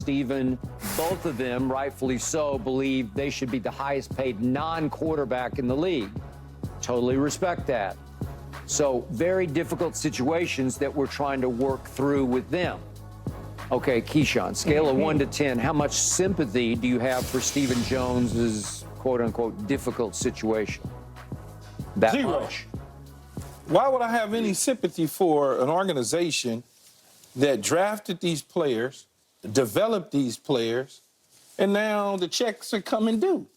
Stephen, both of them, rightfully so, believe they should be the highest paid non-quarterback in the league. Totally respect that. So very difficult situations that we're trying to work through with them. Okay, Keyshawn, scale of 1 to 10, how much sympathy do you have for Stephen Jones's quote-unquote difficult situation? That 0. much? Why would I have any sympathy for an organization that drafted these players, developed these players, and now the checks are coming due?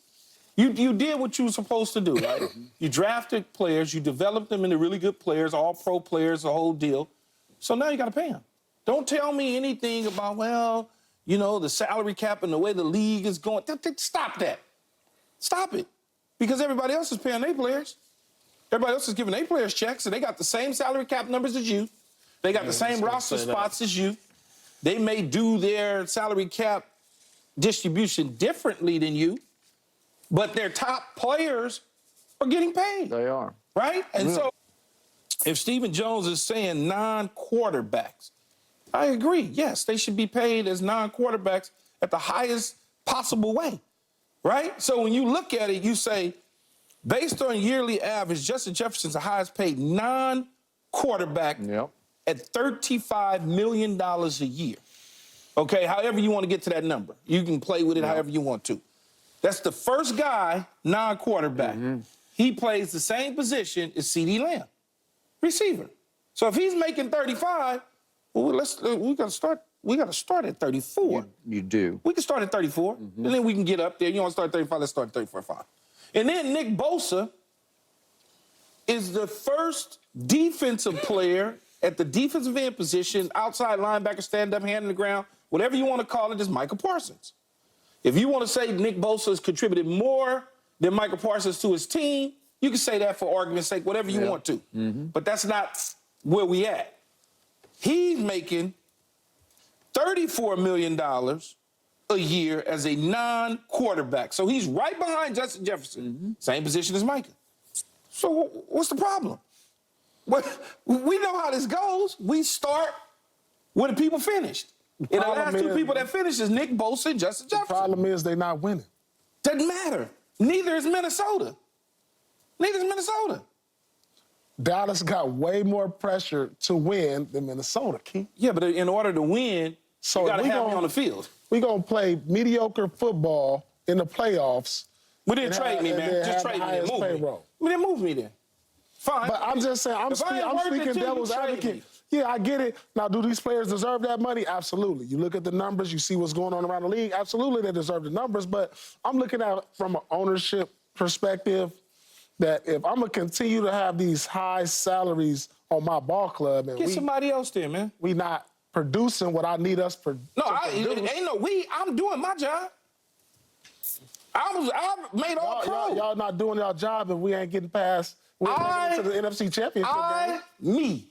You did what you were supposed to do, right? You drafted players, you developed them into really good players, all pro players, the whole deal. So now you got to pay them. Don't tell me anything about, well, you know, the salary cap and the way the league is going. Stop that. Stop it. Because everybody else is paying their players. Everybody else is giving their players checks, and they got the same salary cap numbers as you. They got the same roster spots as you. They may do their salary cap distribution differently than you, but their top players are getting paid. They are. Right? And so if Stephen Jones is saying non-quarterbacks, I agree. Yes, they should be paid as non-quarterbacks at the highest possible way. Right? So when you look at it, you say, based on yearly average, Justin Jefferson's the highest paid non-quarterback at $35 million a year. Okay, however you want to get to that number. You can play with it however you want to. That's the first guy, non-quarterback. He plays the same position as CeeDee Lamb, receiver. So if he's making 35, well, we got to start at 34. You do. We can start at 34, and then we can get up there. You want to start at 35, let's start at 34.5. And then Nick Bosa is the first defensive player at the defensive end position, outside linebacker, stand up, hand on the ground, whatever you want to call it, is Micah Parsons. If you want to say Nick Bosa has contributed more than Micah Parsons to his team, you can say that for argument's sake, whatever you want to. But that's not where we at. He's making $34 million a year as a non-quarterback. So he's right behind Justin Jefferson, same position as Micah. So what's the problem? We know how this goes. We start where the people finished. And the last two people that finished is Nick Bosa and Justin Jefferson. The problem is they're not winning. Doesn't matter. Neither is Minnesota. Neither is Minnesota. Dallas got way more pressure to win than Minnesota, Keith. Yeah, but in order to win, you got to have me on the field. We're going to play mediocre football in the playoffs. Well, then trade me, man. Just trade me then. Move me. Well, then move me then. Fine. But I'm just saying, I'm speaking devil's advocate. Yeah, I get it. Now, do these players deserve that money? Absolutely. You look at the numbers, you see what's going on around the league. Absolutely, they deserve the numbers. But I'm looking at it from an ownership perspective that if I'm going to continue to have these high salaries on my ball club and get somebody else there, man. We not producing what I need us to it ain't no we. I'm doing my job. I made all pro. Y'all not doing y'all job if we ain't getting past to the NFC Championship game.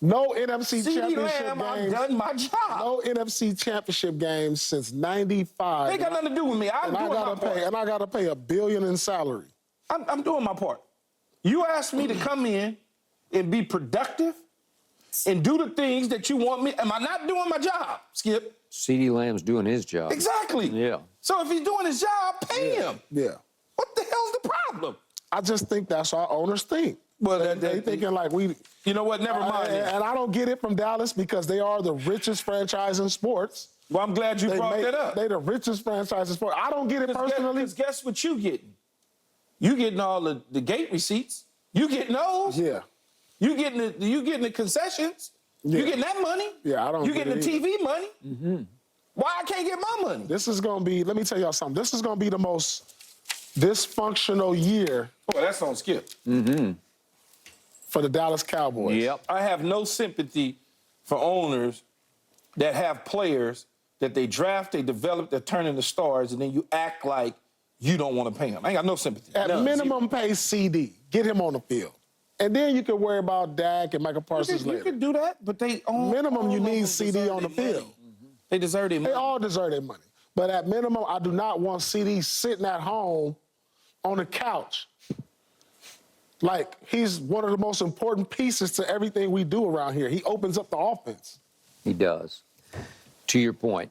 No NFC Championship Lamb, games. I've done my job. No NFC Championship games since '95. They got nothing to do with me. I'm doing my part. And I got to pay $1 billion in salary. I'm doing my part. You asked me to come in and be productive and do the things that you want me. Am I not doing my job, Skip? CeeDee Lamb's doing his job. Exactly. Yeah. So if he's doing his job, pay him. Yeah. What the hell's the problem? I just think that's how owners think. Well, they thinking like we... You know what? Never mind. And I don't get it from Dallas because they are the richest franchise in sports. Well, I'm glad you brought that up. They're the richest franchise in sports. I don't get it personally. Because guess what you getting? You getting all the gate receipts. You getting those. Yeah. You getting the concessions. Yeah. You getting that money. Yeah, I don't You get getting it the TV money. Why I can't get my money? This is going to be, let me tell y'all something. This is going to be the most dysfunctional year. Oh, that's on Skip. For the Dallas Cowboys. Yep. I have no sympathy for owners that have players that they draft, they develop, they're turning to stars, and then you act like you don't want to pay them. I ain't got no sympathy. At minimum, pay CeeDee. Get him on the field. And then you can worry about Dak and Micah Parsons later. You could do that, but they all... Minimum, you need CeeDee on the field. They deserve their money. They all deserve their money. But at minimum, I do not want CeeDee sitting at home on the couch. Like, he's one of the most important pieces to everything we do around here. He opens up the offense. He does. To your point,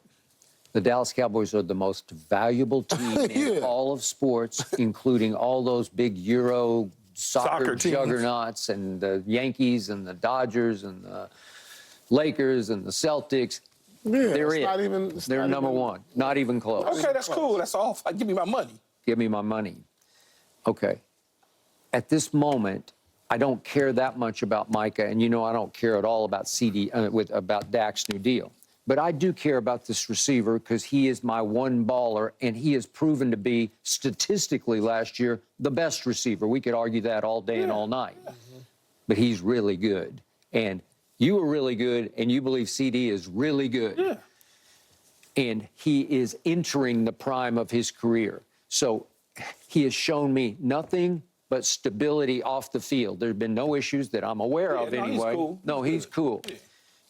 The Dallas Cowboys are the most valuable team in all of sports, including all those big Euro soccer juggernauts and the Yankees and the Dodgers and the Lakers and the Celtics. They're it. They're number one. Not even close. Okay, that's cool. That's all. Give me my money. Give me my money. Okay. At this moment, I don't care that much about Micah, and I don't care at all about about Dak's new deal. But I do care about this receiver because he is my one baller, and he has proven to be, statistically last year, the best receiver. We could argue that all day and all night. But he's really good. And you are really good, and you believe CeeDee is really good. Yeah. And he is entering the prime of his career. So he has shown me nothing but stability off the field. There have been no issues that I'm aware of anyway. He's cool. No, he's cool. Yeah.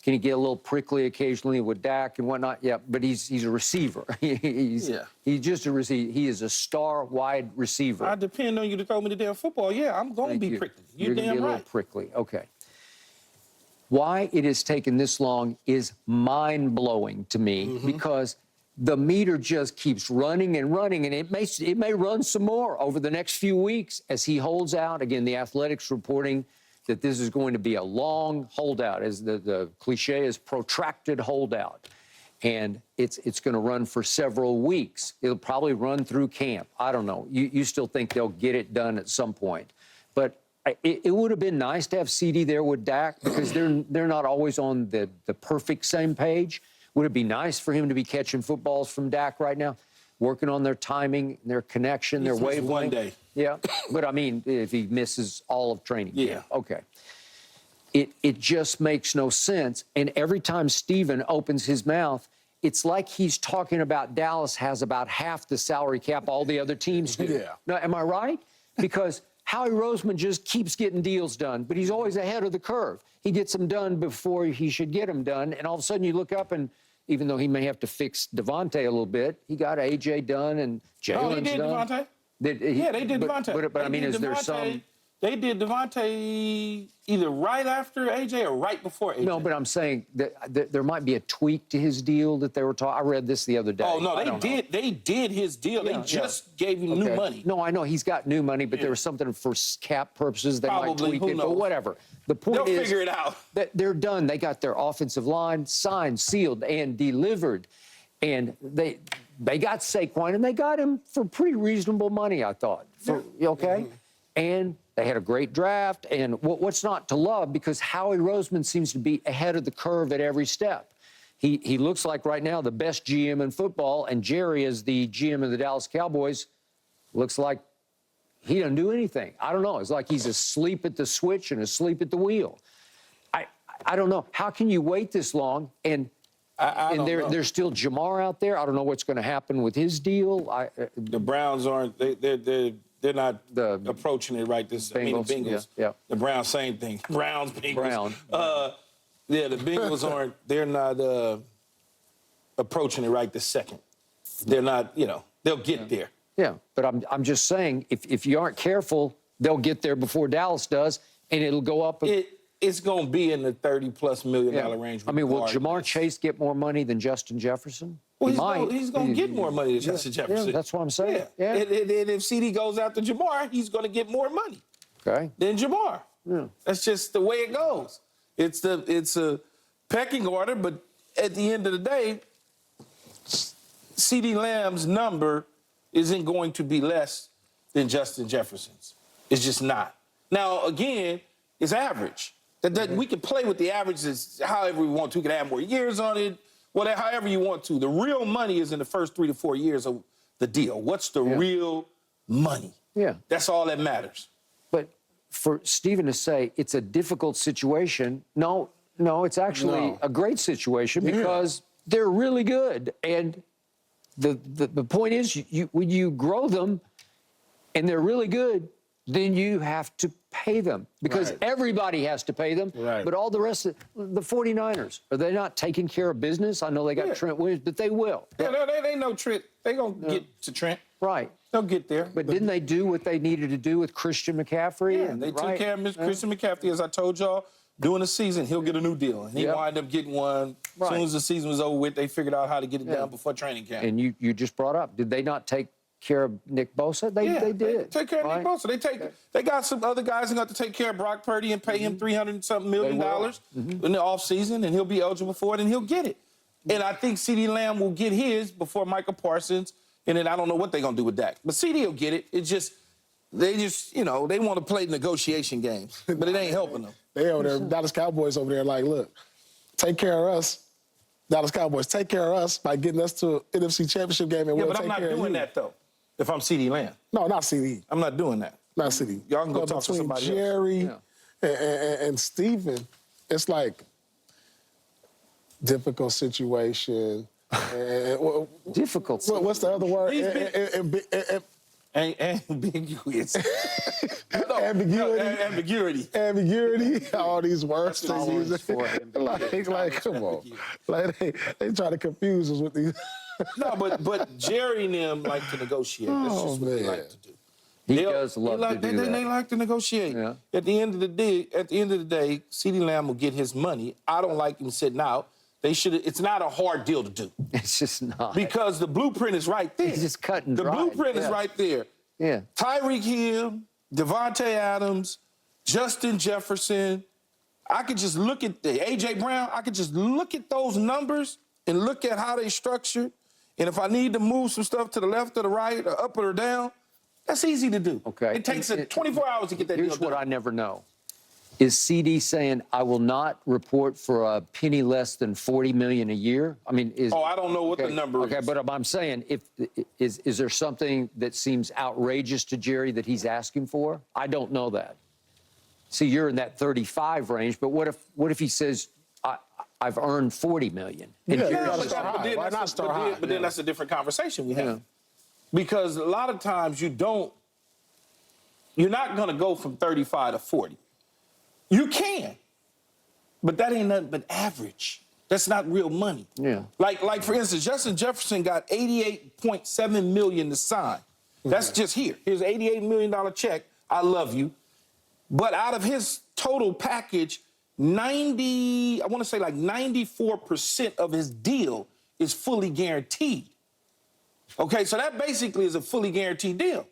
Can he get a little prickly occasionally with Dak and whatnot? Yeah, but he's a receiver. He's just a receiver. He is a star wide receiver. I depend on you to throw me the damn football. Yeah, I'm going to be prickly. You're damn gonna be a right. little prickly. Okay. Why it has taken this long is mind-blowing to me because the meter just keeps running and running, and it may run some more over the next few weeks as he holds out. Again, the Athletics reporting that this is going to be a long holdout, as the cliche is protracted holdout. And it's going to run for several weeks. It'll probably run through camp. I don't know. You still think they'll get it done at some point. But it would have been nice to have CeeDee there with Dak because they're not always on the perfect same page. Would it be nice for him to be catching footballs from Dak right now, working on their timing, their connection, their wavelength? One day. Yeah, but I mean, if he misses all of training. Yeah. Okay. It just makes no sense. And every time Steven opens his mouth, it's like he's talking about Dallas has about half the salary cap all the other teams do. Yeah. Now, am I right? Because Howie Roseman just keeps getting deals done, but he's always ahead of the curve. He gets them done before he should get them done, and all of a sudden you look up and even though he may have to fix Devontae a little bit, he got A.J. done and Jalen's done. Oh, he did Devontae? They did Devontae. But I mean, is there some... They did Devontae either right after A.J. or right before A.J. No, but I'm saying that there might be a tweak to his deal that they were talking. I read this the other day. Oh, no, they did his deal. They just gave him new money. No, I know he's got new money, but there was something for cap purposes. They might tweak it, but whatever. The point is, they'll figure it out. That they're done. They got their offensive line signed, sealed, and delivered. And they got Saquon, and they got him for pretty reasonable money, I thought. And they had a great draft, and what's not to love, because Howie Roseman seems to be ahead of the curve at every step. He looks like right now the best GM in football, and Jerry, as the GM of the Dallas Cowboys, looks like he doesn't do anything. I don't know. It's like he's asleep at the switch and asleep at the wheel. I don't know. How can you wait this long? And there's still Jamar out there. I don't know what's going to happen with his deal. The Browns aren't. They're not approaching it right. Bengals. Yeah. The Browns, same thing. Browns, Bengals. The Bengals aren't. They're not approaching it right this second. They're not. They'll get there. Yeah, but I'm just saying, if you aren't careful, they'll get there before Dallas does, and it'll go up. It's going to be in the $30+ million range. I mean, will Jamar Chase get more money than Justin Jefferson? Well, he's going to get more money than Justin Jefferson. Yeah, that's what I'm saying. Yeah. And if CeeDee goes after Jamar, he's going to get more money than Jamar. Yeah. That's just the way it goes. It's a pecking order, but at the end of the day, CeeDee Lamb's number isn't going to be less than Justin Jefferson's. It's just not. Now, again, it's average. We can play with the averages however we want to. We can add more years on it, however you want to. The real money is in the first 3 to 4 years of the deal. What's the real money? Yeah. That's all that matters. But for Steven to say it's a difficult situation, no, it's actually a great situation because they're really good. And the point is, when you grow them and they're really good, then you have to pay them because everybody has to pay them. Right. But all the rest of the 49ers, are they not taking care of business? I know they got Trent Williams, but they will. Yeah, they know Trent. They're going to get to Trent. Right. They'll get there. But didn't they do what they needed to do with Christian McCaffrey? Yeah, they took care of Christian McCaffrey, as I told y'all during the season, he'll get a new deal. And he wind up getting one. As soon as the season was over with, they figured out how to get it down before training camp. And you just brought up, did they not take care of Nick Bosa? They did. They take care of Nick Bosa. They got some other guys who got to take care of Brock Purdy and pay him $300-something million in the offseason, and he'll be eligible for it, and he'll get it. And I think CeeDee Lamb will get his before Micah Parsons, and then I don't know what they're going to do with Dak. But CeeDee will get it. They just, you know, they want to play negotiation games, but it ain't helping them. They over there, Dallas Cowboys over there like, look, take care of us. Dallas Cowboys, take care of us by getting us to an NFC Championship game, and we'll take care of you. But I'm not doing that, though, if I'm CeeDee Lamb. No, not CeeDee. I'm not doing that. Not CeeDee. Y'all can go talk to somebody Jerry and Stephen, it's like difficult situation. Difficult. What's the other word? Ambiguous. Ambiguity. Ambiguity. All these words they use. Like, come on. Like they try to confuse us with these. No, but Jerry and them like to negotiate. That's just what they like to do. He does love to do that. They like to negotiate. Yeah. At the end of the day, CeeDee Lamb will get his money. I don't like him sitting out. They should. It's not a hard deal to do. It's just not. Because the blueprint is right there. He's just cutting. The blueprint is right there. Yeah. Tyreek Hill, Devontae Adams, Justin Jefferson. I could just look at the A.J. Brown. I could just look at those numbers and look at how they structured. And if I need to move some stuff to the left or the right or up or down, that's easy to do. Okay. It takes 24 hours to get that deal done. Here's what I never know. Is CeeDee saying, I will not report for a penny less than $40 million a year? I mean, I don't know what the number is. Okay, but I'm saying, is there something that seems outrageous to Jerry that he's asking for? I don't know that. See, you're in that 35 range, but what if he says, I've earned $40 million? Why not start high? But then that's a different conversation we have. Yeah. Because a lot of times you're not going to go from 35 to 40. You can, but that ain't nothing but average. That's not real money. Yeah. Like for instance, Justin Jefferson got $88.7 million to sign. That's just here. Here's an $88 million check. I love you. But out of his total package, 94% of his deal is fully guaranteed. Okay, so that basically is a fully guaranteed deal.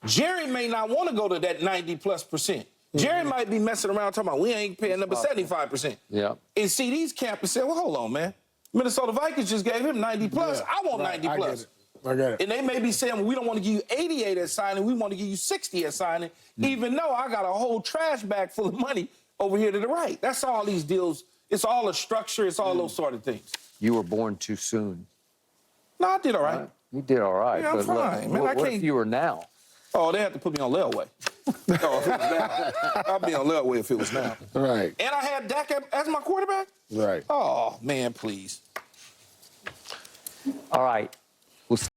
Jerry may not want to go to that 90+%. Jerry might be messing around talking about we ain't paying number 75%. Yeah. And CeeDee's camp and said, well, hold on, man. Minnesota Vikings just gave him 90+. Yeah, I want 90+. I get it. And they may be saying, well, we don't want to give you 88 at signing. We want to give you 60 at signing, even though I got a whole trash bag full of money over here to the right. That's all these deals. It's all a structure. It's all those sort of things. You were born too soon. No, I did all right. You did all right. Yeah, I'm fine, man. What if you were now? Oh, they have to put me on layaway. No, if it was now. I'd be on layaway if it was now. Right. And I had Dak as my quarterback? Right. Oh, man, please. All right.